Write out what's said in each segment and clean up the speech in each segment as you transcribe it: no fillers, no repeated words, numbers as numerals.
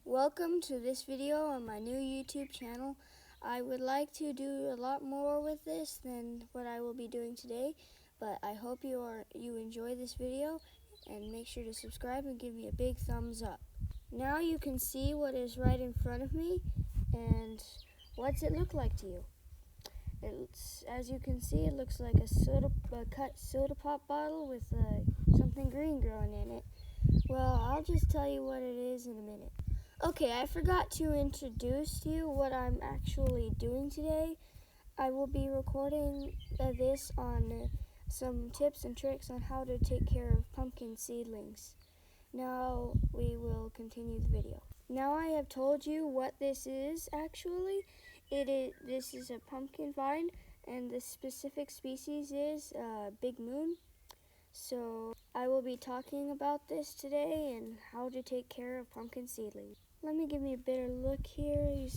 Welcome to this video on my new YouTube channel. I would like to do a lot more with this than what I will be doing today, but I hope you enjoy this video, and make sure to subscribe and give me a big thumbs up. Now you can see what is right in front of me, and what's it look like to you? As you can see, it looks like a cut soda pop bottle with something green growing in it. Well, I'll just tell you what it is in a minute. Okay, I forgot to introduce to you what I'm actually doing today. I will be recording this on some tips and tricks on how to take care of pumpkin seedlings. Now we will continue the video. Now I have told you what this is actually. This is a pumpkin vine, and the specific species is Big Moon. So I will be talking about this today and how to take care of pumpkin seedlings. Let me give you a better look here. You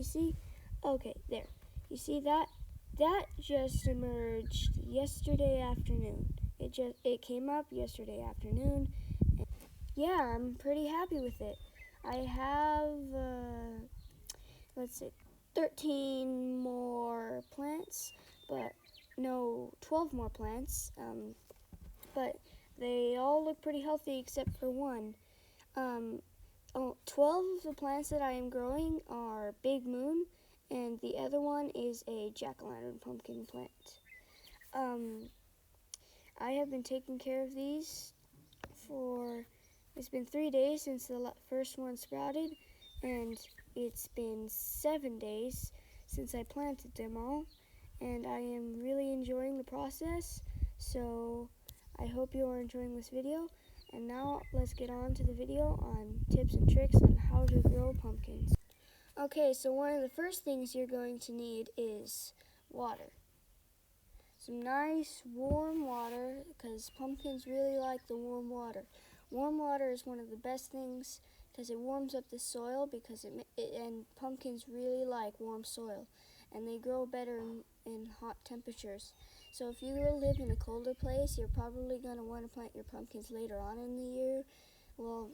see? Okay, there. You see that? That just emerged yesterday afternoon. It came up yesterday afternoon. Yeah, I'm pretty happy with it. I have, let's see, 13 more plants, but no, 12 more plants, but they all look pretty healthy except for one. 12 of the plants that I am growing are Big Moon, and the other one is a jack-o'-lantern pumpkin plant. I have been taking care of these it's been 3 days since the first one sprouted, and it's been 7 days since I planted them all, and I am really enjoying the process, so I hope you are enjoying this video. And now let's get on to the video on tips and tricks on how to grow pumpkins. Okay, so one of the first things you're going to need is water. Some nice warm water, because pumpkins really like the warm water. Warm water is one of the best things because it warms up the soil, and pumpkins really like warm soil, and they grow better in hot temperatures. So if you live in a colder place, you're probably going to want to plant your pumpkins later on in the year. Well,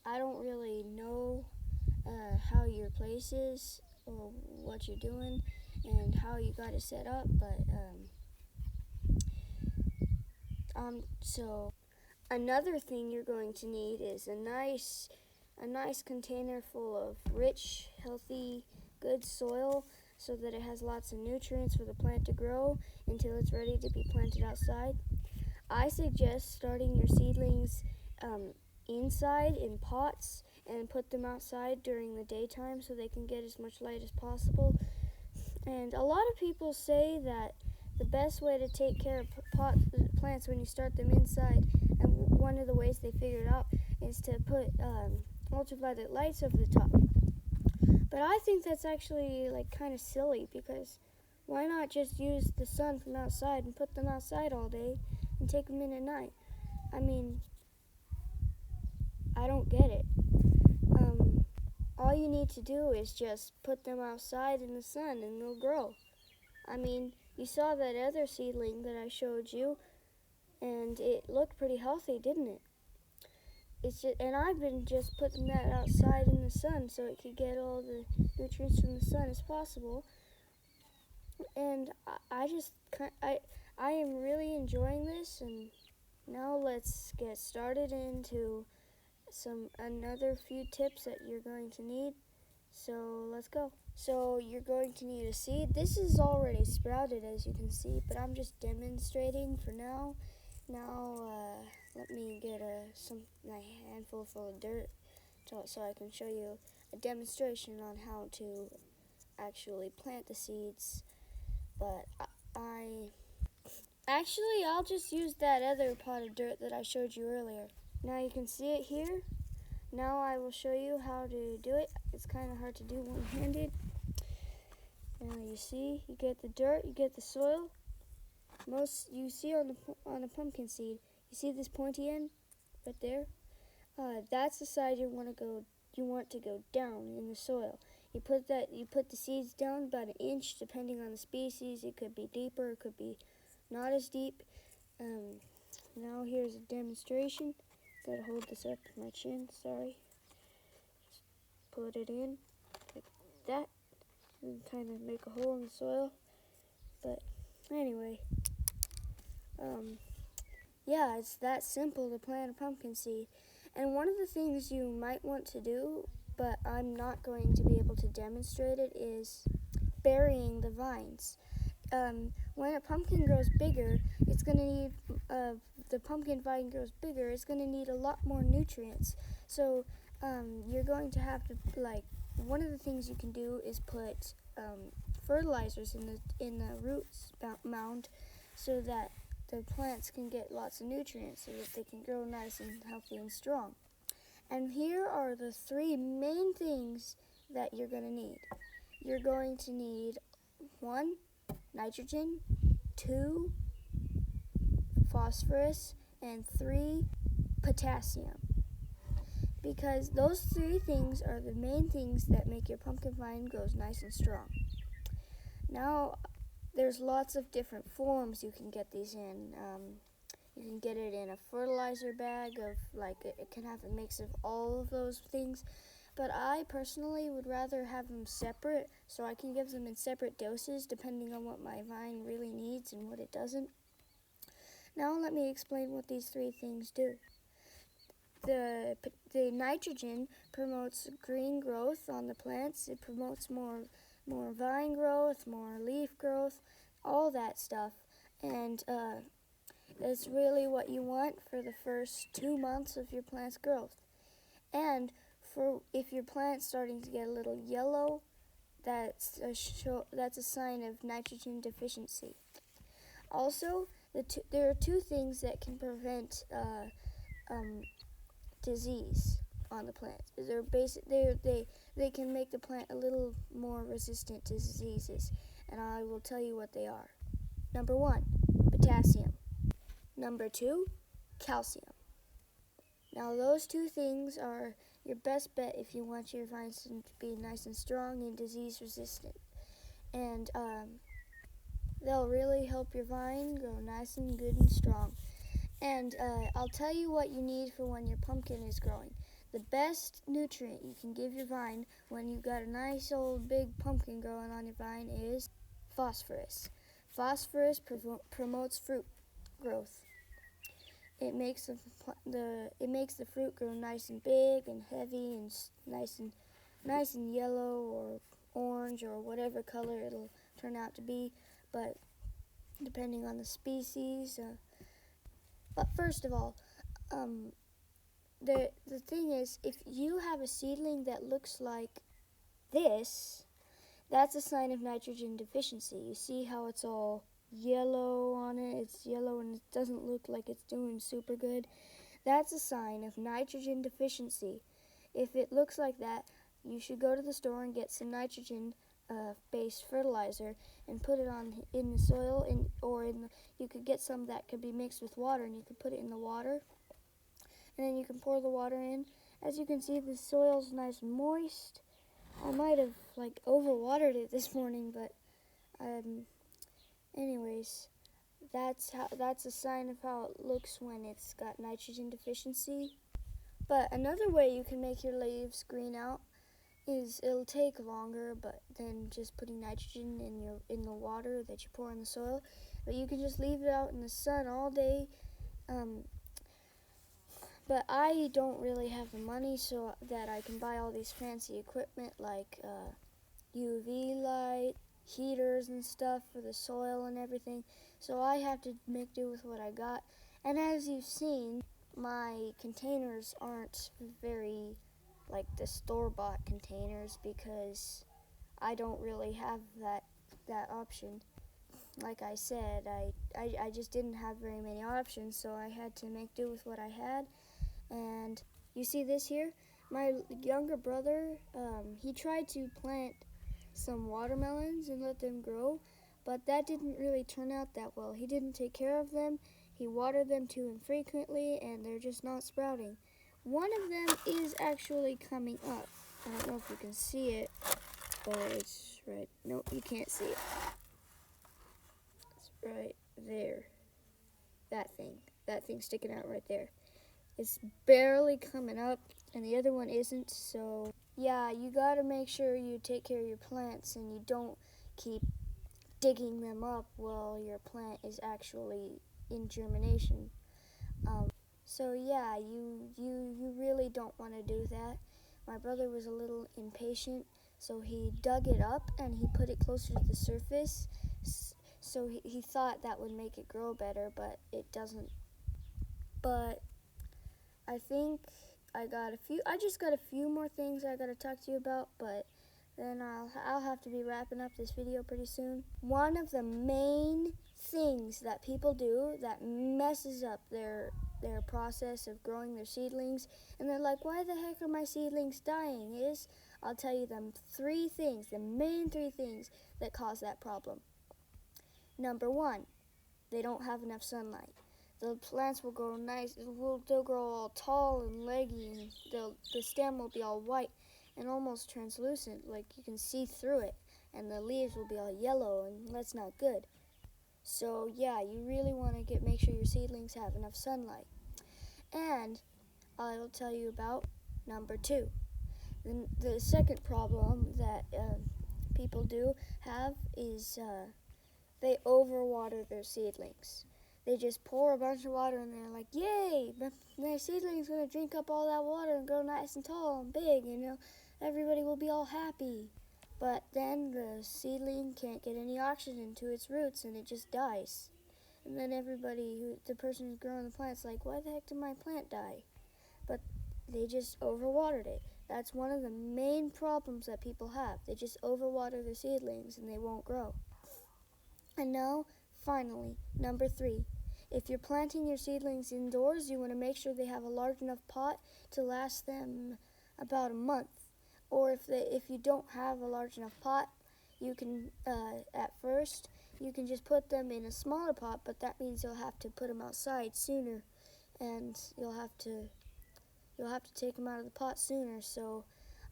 I don't really know how your place is or what you're doing and how you got it set up, but so another thing you're going to need is a nice container full of rich, healthy, good soil, so that it has lots of nutrients for the plant to grow until it's ready to be planted outside. I suggest starting your seedlings inside in pots and put them outside during the daytime so they can get as much light as possible. And a lot of people say that the best way to take care of plants when you start them inside, and one of the ways they figured out, is to put ultraviolet lights over the top. But I think that's actually kind of silly, because why not just use the sun from outside and put them outside all day and take them in at night? I mean, I don't get it. All you need to do is just put them outside in the sun and they'll grow. I mean, you saw that other seedling that I showed you, and it looked pretty healthy, didn't it? And I've been just putting that outside in the sun so it could get all the nutrients from the sun as possible. And I am really enjoying this. And now let's get started into another few tips that you're going to need. So let's go. So you're going to need a seed. This is already sprouted, as you can see, but I'm just demonstrating for now. Now let me get my handful full of dirt so I can show you a demonstration on how to actually plant the seeds. But I'll just use that other pot of dirt that I showed you earlier. Now you can see it here. Now I will show you how to do it. It's kind of hard to do one-handed. Now you see, you get the dirt, you get the soil. You see on a pumpkin seed, you see this pointy end right there? That's the side you want to go down in the soil. You put the seeds down about an inch, depending on the species. It could be deeper, it could be not as deep. Now here's a demonstration. Gotta hold this up to my chin, sorry. put it in like that and kind of make a hole in the soil. But anyway, yeah, it's that simple to plant a pumpkin seed. And one of the things you might want to do, but I'm not going to be able to demonstrate it, is burying the vines. When a pumpkin grows bigger, it's going to need, the pumpkin vine grows bigger, it's going to need a lot more nutrients. So you're going to have to, one of the things you can do is put fertilizers in the roots mound so that the plants can get lots of nutrients so that they can grow nice and healthy and strong. And here are the three main things that you're going to need. You're going to need 1, nitrogen, 2, phosphorus, and 3, potassium. Because those 3 things are the main things that make your pumpkin vine grow nice and strong. Now, there's lots of different forms you can get these in. You can get it in a fertilizer bag of, it can have a mix of all of those things. But I personally would rather have them separate so I can give them in separate doses depending on what my vine really needs and what it doesn't. Now let me explain what these 3 things do. The nitrogen promotes green growth on the plants. It promotes more vine growth, more leaf growth, all that stuff. And it's really what you want for the first 2 months of your plant's growth. And if your plant's starting to get a little yellow, that's a sign of nitrogen deficiency. Also, there are 2 things that can prevent disease on the plant. They can make the plant a little more resistant to diseases, and I will tell you what they are. Number 1, potassium. Number 2, calcium. Now those 2 things are your best bet if you want your vines to be nice and strong and disease resistant. And they'll really help your vine grow nice and good and strong. And I'll tell you what you need for when your pumpkin is growing. The best nutrient you can give your vine when you've got a nice old big pumpkin growing on your vine is phosphorus. Phosphorus promotes fruit growth. It makes the fruit grow nice and big and heavy and nice and yellow or orange or whatever color it'll turn out to be, but depending on the species. But first of all, the thing is, if you have a seedling that looks like this, that's a sign of nitrogen deficiency. You see how it's all yellow on it? It's yellow and it doesn't look like it's doing super good. That's a sign of nitrogen deficiency. If it looks like that, you should go to the store and get some nitrogen-based fertilizer and put it in the soil, you could get some that could be mixed with water, and you could put it in the water, and then you can pour the water in. As you can see, the soil's nice and moist. I might have overwatered it this morning, but anyways, that's a sign of how it looks when it's got nitrogen deficiency. But another way you can make your leaves green out is it'll take longer, but than just putting nitrogen in the water that you pour in the soil. But you can just leave it out in the sun all day. But I don't really have the money so that I can buy all these fancy equipment like UV light, heaters and stuff for the soil and everything. So I have to make do with what I got. And as you've seen, my containers aren't very like the store-bought containers because I don't really have that option. Like I said, I just didn't have very many options, so I had to make do with what I had. And you see this here? My younger brother, he tried to plant some watermelons and let them grow, but that didn't really turn out that well. He didn't take care of them. He watered them too infrequently, and they're just not sprouting. One of them is actually coming up. I don't know if you can see it, but it's right. No, you can't see it. It's right there. That thing sticking out right there. It's barely coming up, and the other one isn't. So yeah, you gotta make sure you take care of your plants and you don't keep digging them up while your plant is actually in germination. So yeah, you really don't want to do that. My brother was a little impatient, so he dug it up and he put it closer to the surface. So he thought that would make it grow better, but it doesn't. But I think I just got a few more things I gotta talk to you about, but then I'll have to be wrapping up this video pretty soon. One of the main things that people do that messes up their process of growing their seedlings, and they're like, why the heck are my seedlings dying, is I'll tell you them the main three things that cause that problem. Number one, they don't have enough sunlight. The plants will grow nice, they'll grow all tall and leggy, and the stem will be all white and almost translucent, like you can see through it, and the leaves will be all yellow, and that's not good. So yeah, you really want to make sure your seedlings have enough sunlight. And I will tell you about number two. The second problem that people do have is they overwater their seedlings. They just pour a bunch of water and they're like, yay, my seedling's going to drink up all that water and grow nice and tall and big, everybody will be all happy. But then the seedling can't get any oxygen to its roots and it just dies. And then the person who's growing the plant's like, why the heck did my plant die? But they just overwatered it. That's one of the main problems that people have. They just overwater their seedlings and they won't grow. And now, finally, number three. If you're planting your seedlings indoors, you want to make sure they have a large enough pot to last them about a month. Or if you don't have a large enough pot, you can, at first, you can just put them in a smaller pot, but that means you'll have to put them outside sooner, and you'll have to take them out of the pot sooner. So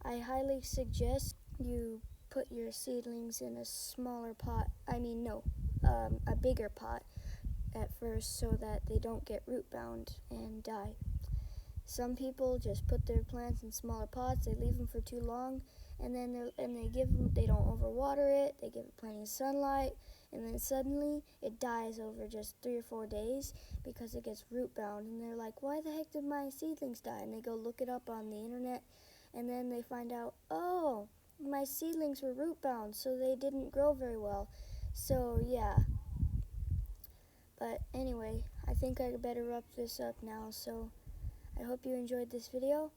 I highly suggest you put your seedlings in a smaller pot. A bigger pot at first, so that they don't get root bound and die. Some people just put their plants in smaller pots. They leave them for too long, and then they don't overwater it. They give it plenty of sunlight, and then suddenly it dies over just 3 or 4 days because it gets root bound. And they're like, why the heck did my seedlings die? And they go look it up on the internet, and then they find out, oh, my seedlings were root bound, so they didn't grow very well. So yeah. But anyway, I think I better wrap this up now. So I hope you enjoyed this video.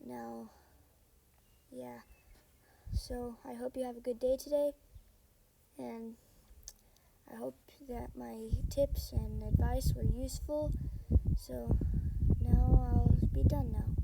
Now, yeah. So I hope you have a good day today. And I hope that my tips and advice were useful. So now I'll be done now.